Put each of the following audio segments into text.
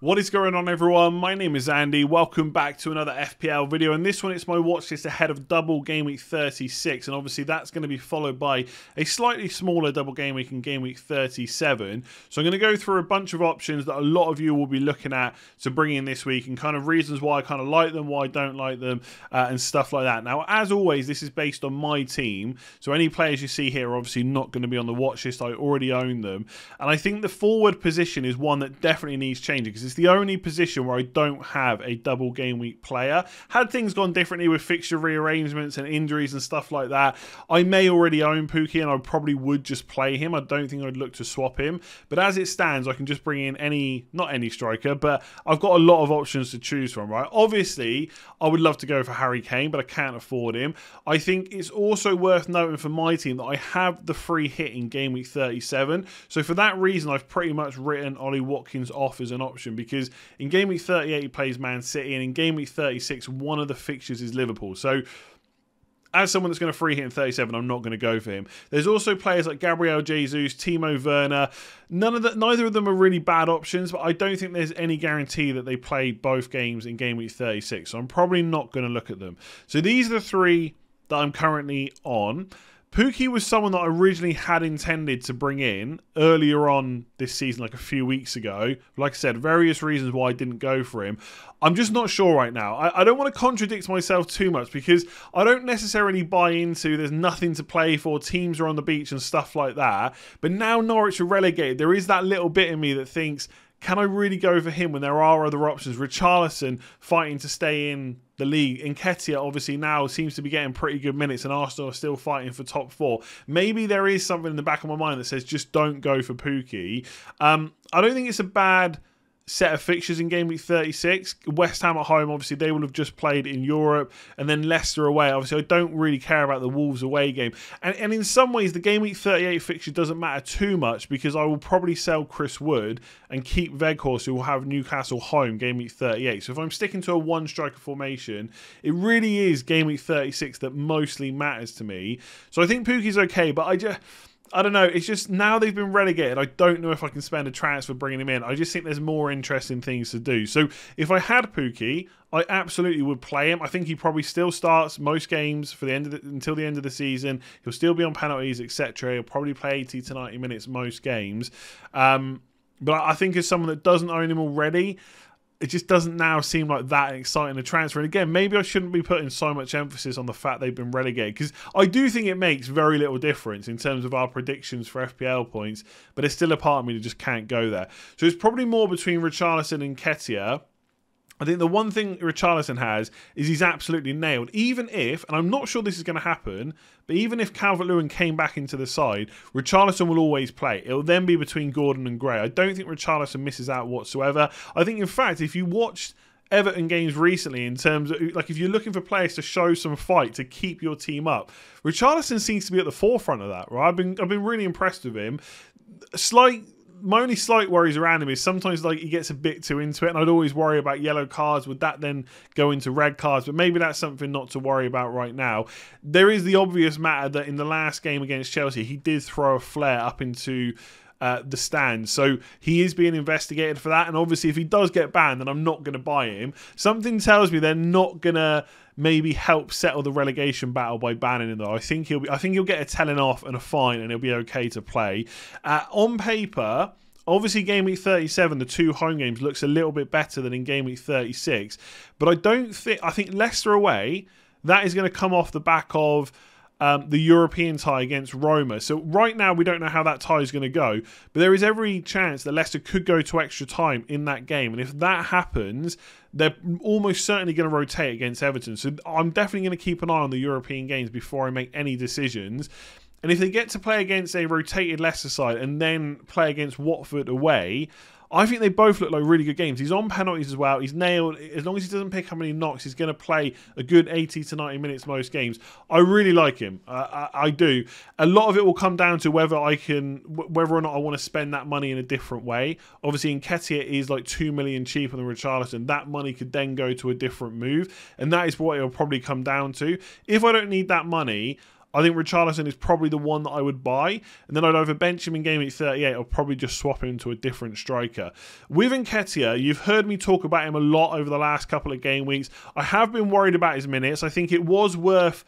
What is going on, everyone? My name is Andy. Welcome back to another FPL video, and this one it's my watch list ahead of double game week 36, and obviously that's going to be followed by a slightly smaller double game week in game week 37. So I'm going to go through a bunch of options that a lot of you will be looking at to bring in this week, and kind of reasons why I kind of like them, why I don't like them, and stuff like that. Now, as always, this is based on my team, so any players you see here are obviously not going to be on the watch list. I already own them, and I think the forward position is one that definitely needs changing because it's the only position where I don't have a double game week player. Had things gone differently with fixture rearrangements and injuries and stuff like that, I may already own Pukki and I probably would just play him. I don't think I'd look to swap him. But as it stands, I can just bring in not any striker, but I've got a lot of options to choose from, right? Obviously, I would love to go for Harry Kane, but I can't afford him. I think it's also worth noting for my team that I have the free hit in game week 37. So for that reason, I've pretty much written Ollie Watkins off as an option because in game week 38 he plays Man City, and in game week 36 one of the fixtures is Liverpool. So as someone that's going to free hit in 37, I'm not going to go for him. There's also players like Gabriel Jesus, Timo Werner. Neither of them are really bad options, but I don't think there's any guarantee that they play both games in game week 36. So I'm probably not going to look at them. So these are the three that I'm currently on. Pukki was someone that I originally had intended to bring in earlier on this season, like a few weeks ago. Like I said, various reasons why I didn't go for him. I'm just not sure right now. I don't want to contradict myself too much because I don't necessarily buy into there's nothing to play for, teams are on the beach and stuff like that. But now Norwich are relegated, there is that little bit in me that thinks, can I really go for him when there are other options? Richarlison fighting to stay in the league. Nketiah obviously now seems to be getting pretty good minutes, and Arsenal are still fighting for top four. Maybe there is something in the back of my mind that says just don't go for Pukki. I don't think it's a bad set of fixtures in game week 36. West Ham at home, obviously they will have just played in Europe, and then Leicester away. Obviously I don't really care about the Wolves away game, and in some ways the game week 38 fixture doesn't matter too much because I will probably sell Chris Wood and keep Weghorst, who will have Newcastle home game week 38. So if I'm sticking to a one striker formation, it really is game week 36 that mostly matters to me. So I think Pukki's okay, but I don't know. It's just now they've been relegated, I don't know if I can spend a transfer bringing him in. I just think there's more interesting things to do. So if I had Pukki, I absolutely would play him. I think he probably still starts most games for the end of until the end of the season. He'll still be on penalties, etc. He'll probably play 80 to 90 minutes most games. But I think as someone that doesn't own him already, it just doesn't now seem like that exciting a transfer. And again, maybe I shouldn't be putting so much emphasis on the fact they've been relegated, because I do think it makes very little difference in terms of our predictions for FPL points, but there's still a part of me that just can't go there. So it's probably more between Richarlison and Nketiah. I think the one thing Richarlison has is he's absolutely nailed. Even if, and I'm not sure this is going to happen, but even if Calvert-Lewin came back into the side, Richarlison will always play. It'll then be between Gordon and Gray. I don't think Richarlison misses out whatsoever. I think, in fact, if you watched Everton games recently, in terms of, like, if you're looking for players to show some fight to keep your team up, Richarlison seems to be at the forefront of that, right? I've been really impressed with him. My only slight worries around him is sometimes like he gets a bit too into it, and I'd always worry about yellow cards. Would that then go into red cards? But maybe that's something not to worry about right now. There is the obvious matter that in the last game against Chelsea, he did throw a flare up into the stands, so he is being investigated for that. And obviously if he does get banned, then I'm not going to buy him. Something tells me they're not going to maybe help settle the relegation battle by banning him, though. I think he'll get a telling off and a fine, and he'll be okay to play. On paper, obviously game week 37, the two home games, looks a little bit better than in game week 36, but I think Leicester away, that is going to come off the back of the European tie against Roma. So right now we don't know how that tie is going to go, but there is every chance that Leicester could go to extra time in that game, and if that happens, they're almost certainly going to rotate against Everton. So I'm definitely going to keep an eye on the European games before I make any decisions. And if they get to play against a rotated Leicester side and then play against Watford away, I think they both look like really good games. He's on penalties as well. He's nailed. As long as he doesn't pick up any knocks, he's going to play a good 80 to 90 minutes most games. I really like him. I do. A lot of it will come down to whether or not I want to spend that money in a different way. Obviously, Nketiah is like 2 million cheaper than Richarlison. That money could then go to a different move, and that is what it'll probably come down to. If I don't need that money, I think Richarlison is probably the one that I would buy, and then I'd either bench him in game week 38 or probably just swap him to a different striker. With Nketiah, you've heard me talk about him a lot over the last couple of game weeks. I have been worried about his minutes. I think it was worth...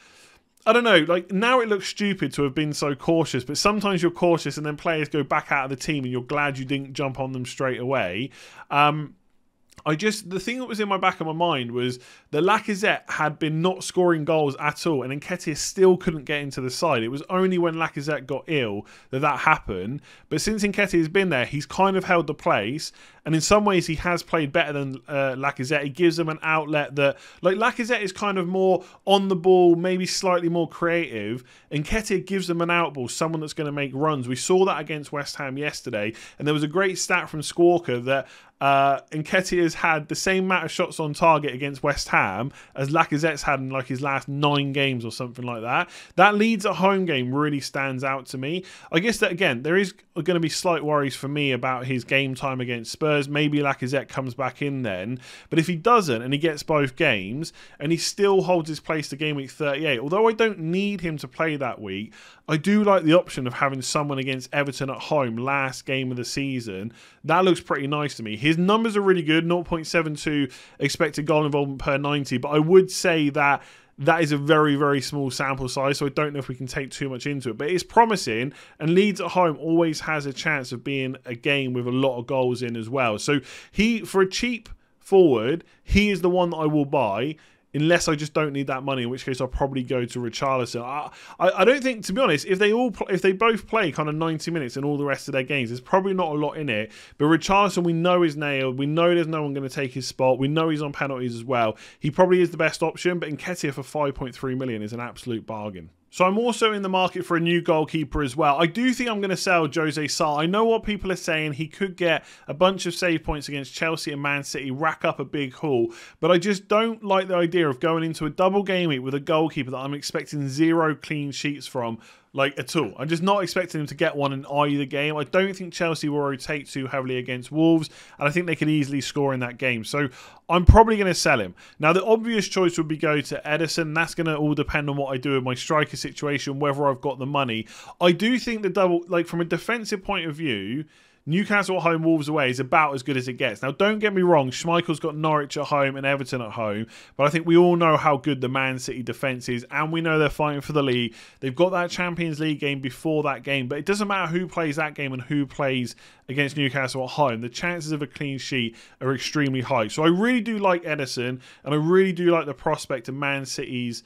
I don't know, like now it looks stupid to have been so cautious, but sometimes you're cautious and then players go back out of the team and you're glad you didn't jump on them straight away. The thing that was in my back of my mind was that Lacazette had been not scoring goals at all, and Nketiah still couldn't get into the side. It was only when Lacazette got ill that that happened. But since Nketiah has been there, he's kind of held the place, and in some ways he has played better than Lacazette. He gives them an outlet that, like, Lacazette is kind of more on the ball, maybe slightly more creative, and Nketiah gives them an outball, someone that's going to make runs. We saw that against West Ham yesterday, and there was a great stat from Squawker that Nketiah's had the same amount of shots on target against West Ham as Lacazette's had in like his last 9 games or something like that. That Leeds at home game really stands out to me. I guess that, again, there is going to be slight worries for me about his game time against Spurs. Maybe Lacazette comes back in then, but if he doesn't and he gets both games and he still holds his place to game week 38, although I don't need him to play that week, I do like the option of having someone against Everton at home last game of the season. That looks pretty nice to me. His numbers are really good, 0.72 expected goal involvement per 90, but I would say that that is a very, very small sample size, so I don't know if we can take too much into it. But it's promising, and Leeds at home always has a chance of being a game with a lot of goals in as well. So for a cheap forward, he is the one that I will buy, unless I just don't need that money, in which case I'll probably go to Richarlison. I don't think, to be honest, if they both play kind of 90 minutes in all the rest of their games, there's probably not a lot in it. But Richarlison, we know is nailed. We know there's no one going to take his spot. We know he's on penalties as well. He probably is the best option, but Nketiah for 5.3 million is an absolute bargain. So I'm also in the market for a new goalkeeper as well. I do think I'm going to sell Jose Sa. I know what people are saying. He could get a bunch of save points against Chelsea and Man City, rack up a big haul. But I just don't like the idea of going into a double game week with a goalkeeper that I'm expecting 0 clean sheets from, like, at all. I'm just not expecting him to get one in either game. I don't think Chelsea will rotate too heavily against Wolves, and I think they could easily score in that game. So I'm probably going to sell him. Now, the obvious choice would be go to Ederson. That's going to all depend on what I do with my striker situation, whether I've got the money. I do think the double, like, from a defensive point of view, Newcastle at home, Wolves away is about as good as it gets. Now, don't get me wrong, Schmeichel's got Norwich at home and Everton at home, but I think we all know how good the Man City defence is, and we know they're fighting for the league. They've got that Champions League game before that game, but it doesn't matter who plays that game and who plays against Newcastle at home. The chances of a clean sheet are extremely high. So I really do like Ederson, and I really do like the prospect of Man City's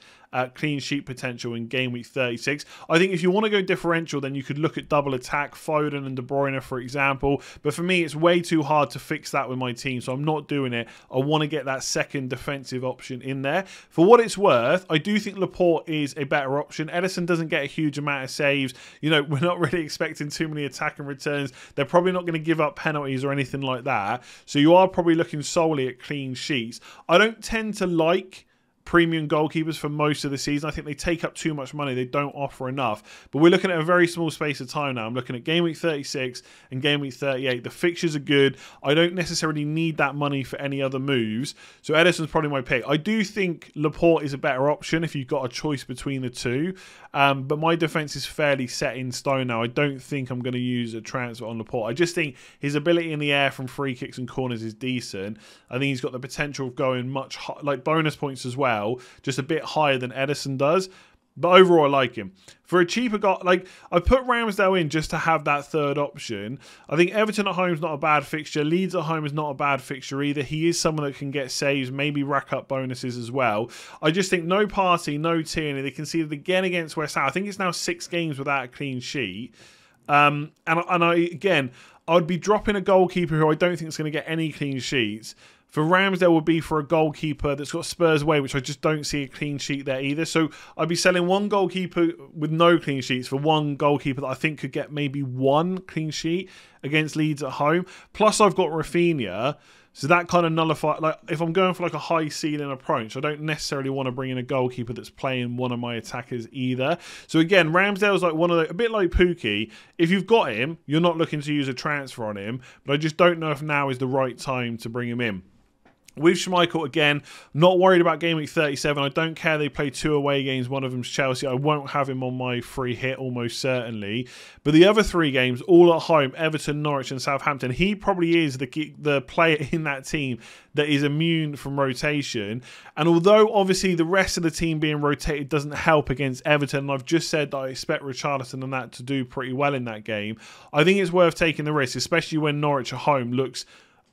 clean sheet potential in game week 36. I think if you want to go differential, then you could look at double attack, Foden and De Bruyne, for example. But for me, it's way too hard to fix that with my team, so I'm not doing it. I want to get that second defensive option in there. For what it's worth, I do think Laporte is a better option. Ederson doesn't get a huge amount of saves. You know, we're not really expecting too many attack and returns. They're probably not going to give up penalties or anything like that. So you are probably looking solely at clean sheets. I don't tend to like premium goalkeepers for most of the season. I think they take up too much money. They don't offer enough. But we're looking at a very small space of time now. I'm looking at game week 36 and game week 38. The fixtures are good. I don't necessarily need that money for any other moves. So Ederson's probably my pick. I do think Laporte is a better option if you've got a choice between the two. But my defence is fairly set in stone now. I don't think I'm going to use a transfer on Laporte. I just think his ability in the air from free kicks and corners is decent. I think he's got the potential of going much like bonus points as well, just a bit higher than Ederson does. But overall, I like him. For a cheaper guy, like, I put Ramsdale in just to have that third option. I think Everton at home is not a bad fixture. Leeds at home is not a bad fixture either. He is someone that can get saves, maybe rack up bonuses as well. I just think no Partey, no Tierney. They conceded again against West Ham. I think it's now 6 games without a clean sheet. And I would be dropping a goalkeeper who I don't think is going to get any clean sheets. For Ramsdale would be for a goalkeeper that's got Spurs away, which I just don't see a clean sheet there either. So I'd be selling one goalkeeper with no clean sheets for one goalkeeper that I think could get maybe 1 clean sheet against Leeds at home. Plus I've got Rafinha. So that kind of nullifies, like, if I'm going for like a high ceiling approach, I don't necessarily want to bring in a goalkeeper that's playing one of my attackers either. So again, Ramsdale's like one of the, a bit like Pookie. If you've got him, you're not looking to use a transfer on him, but I just don't know if now is the right time to bring him in. With Schmeichel, again, not worried about Game Week 37. I don't care they play 2 away games. One of them's Chelsea. I won't have him on my free hit, almost certainly. But the other 3 games, all at home, Everton, Norwich and Southampton, he probably is the player in that team that is immune from rotation. And although, obviously, the rest of the team being rotated doesn't help against Everton, and I've just said that I expect Richarlison and that to do pretty well in that game, I think it's worth taking the risk, especially when Norwich at home looks,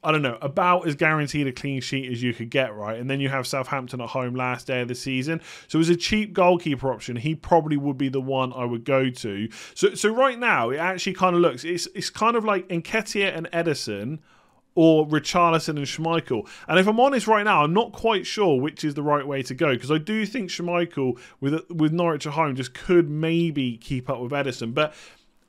I don't know, about as guaranteed a clean sheet as you could get, right? And then you have Southampton at home last day of the season. So as a cheap goalkeeper option, he probably would be the one I would go to. So right now, it actually kind of looks, it's kind of like Nketiah and Ederson or Richarlison and Schmeichel. And if I'm honest right now, I'm not quite sure which is the right way to go, because I do think Schmeichel with Norwich at home just could maybe keep up with Ederson. But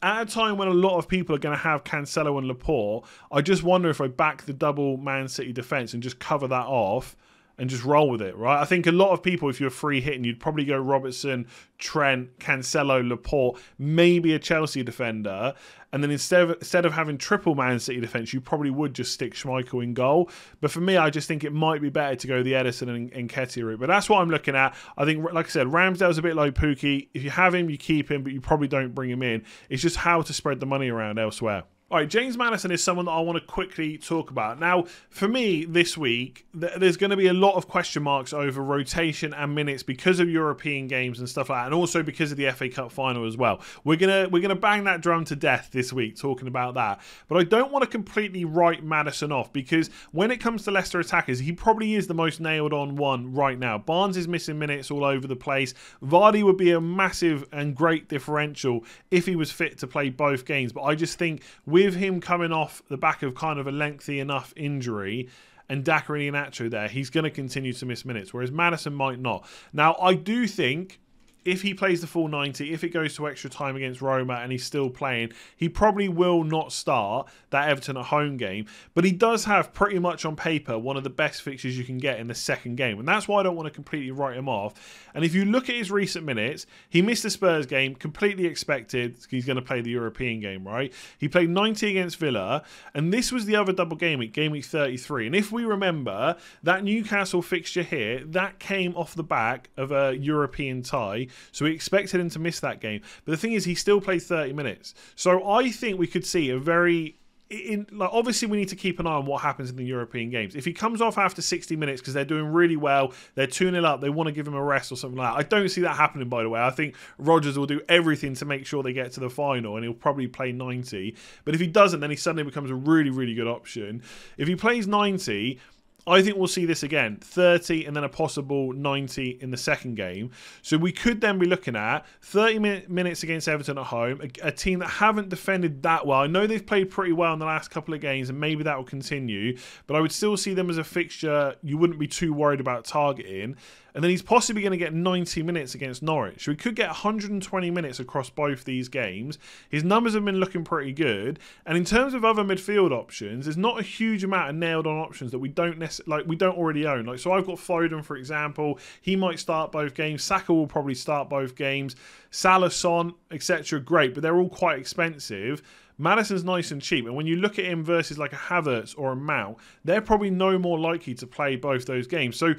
at a time when a lot of people are going to have Cancelo and Laporte, I just wonder if I back the double Man City defence and just cover that off and just roll with it, right? I think a lot of people, if you're free hitting, you'd probably go Robertson, Trent, Cancelo, Laporte, maybe a Chelsea defender. And then instead of having triple Man City defence, you probably would just stick Schmeichel in goal. But for me, I just think it might be better to go the Ederson and Nketiah route. But that's what I'm looking at. I think, like I said, Ramsdale's a bit like Pookie. If you have him, you keep him, but you probably don't bring him in. It's just how to spread the money around elsewhere. All right, James Maddison is someone that I want to quickly talk about. Now, for me this week, there's going to be a lot of question marks over rotation and minutes because of European games and stuff like that, and also because of the FA Cup final as well. We're gonna bang that drum to death this week talking about that. But I don't want to completely write Maddison off, because when it comes to Leicester attackers, he probably is the most nailed on one right now. Barnes is missing minutes all over the place. Vardy would be a massive and great differential if he was fit to play both games. But I just think with him coming off the back of kind of a lengthy enough injury and Daka and Iheanacho there, he's going to continue to miss minutes, whereas Maddison might not. Now, I do think if he plays the full 90, if it goes to extra time against Roma and he's still playing, he probably will not start that Everton at home game. But he does have pretty much on paper one of the best fixtures you can get in the second game. And that's why I don't want to completely write him off. And if you look at his recent minutes, he missed the Spurs game, completely expected. He's going to play the European game, right? He played 90 against Villa. And this was the other double game week 33. And if we remember, that Newcastle fixture here, that came off the back of a European tie. So we expected him to miss that game. But the thing is, he still played 30 minutes. So I think we could see a very... obviously, we need to keep an eye on what happens in the European games. If he comes off after 60 minutes because they're doing really well, they're 2-0 up, they want to give him a rest or something like that. I don't see that happening, by the way. I think Rodgers will do everything to make sure they get to the final, and he'll probably play 90. But if he doesn't, then he suddenly becomes a really, really good option. If he plays 90... I think we'll see this again, 30 and then a possible 90 in the second game. So we could then be looking at 30 minutes against Everton at home, a team that haven't defended that well. I know they've played pretty well in the last couple of games, and maybe that will continue, but I would still see them as a fixture you wouldn't be too worried about targeting. And then he's possibly going to get 90 minutes against Norwich. So he could get 120 minutes across both these games. His numbers have been looking pretty good. And in terms of other midfield options, there's not a huge amount of nailed-on options that we don't already own. Like, so I've got Foden, for example. He might start both games. Saka will probably start both games. Salah, Son, etc. Great, but they're all quite expensive. Maddison's nice and cheap, and when you look at him versus like a Havertz or a Mount, they're probably no more likely to play both those games. So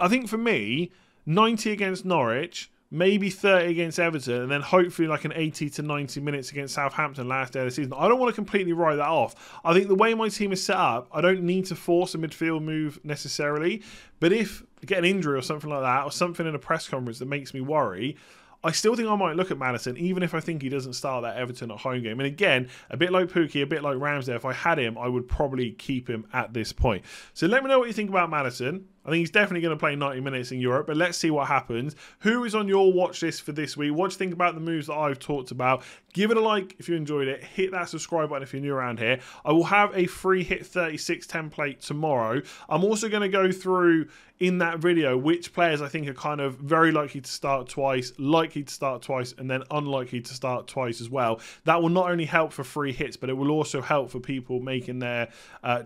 I think for me, 90 against Norwich, maybe 30 against Everton, and then hopefully like an 80 to 90 minutes against Southampton last day of the season. I don't want to completely write that off. I think the way my team is set up, I don't need to force a midfield move necessarily, but if I get an injury or something like that, or something in a press conference that makes me worry, I still think I might look at Maddison, even if I think he doesn't start that Everton at home game. And again, a bit like Pookie, a bit like Ramsdale, if I had him, I would probably keep him at this point. So let me know what you think about Maddison. I think he's definitely going to play 90 minutes in Europe, but let's see what happens. Who is on your watch list for this week? What do you think about the moves that I've talked about? Give it a like if you enjoyed it. Hit that subscribe button if you're new around here. I will have a free hit 36 template tomorrow. I'm also going to go through in that video which players I think are kind of very likely to start twice, likely to start twice, and then unlikely to start twice as well. That will not only help for free hits, but it will also help for people making their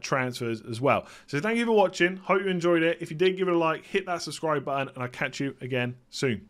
transfers as well. So thank you for watching. Hope you enjoyed it. If you did, give it a like, hit that subscribe button, and I'll catch you again soon.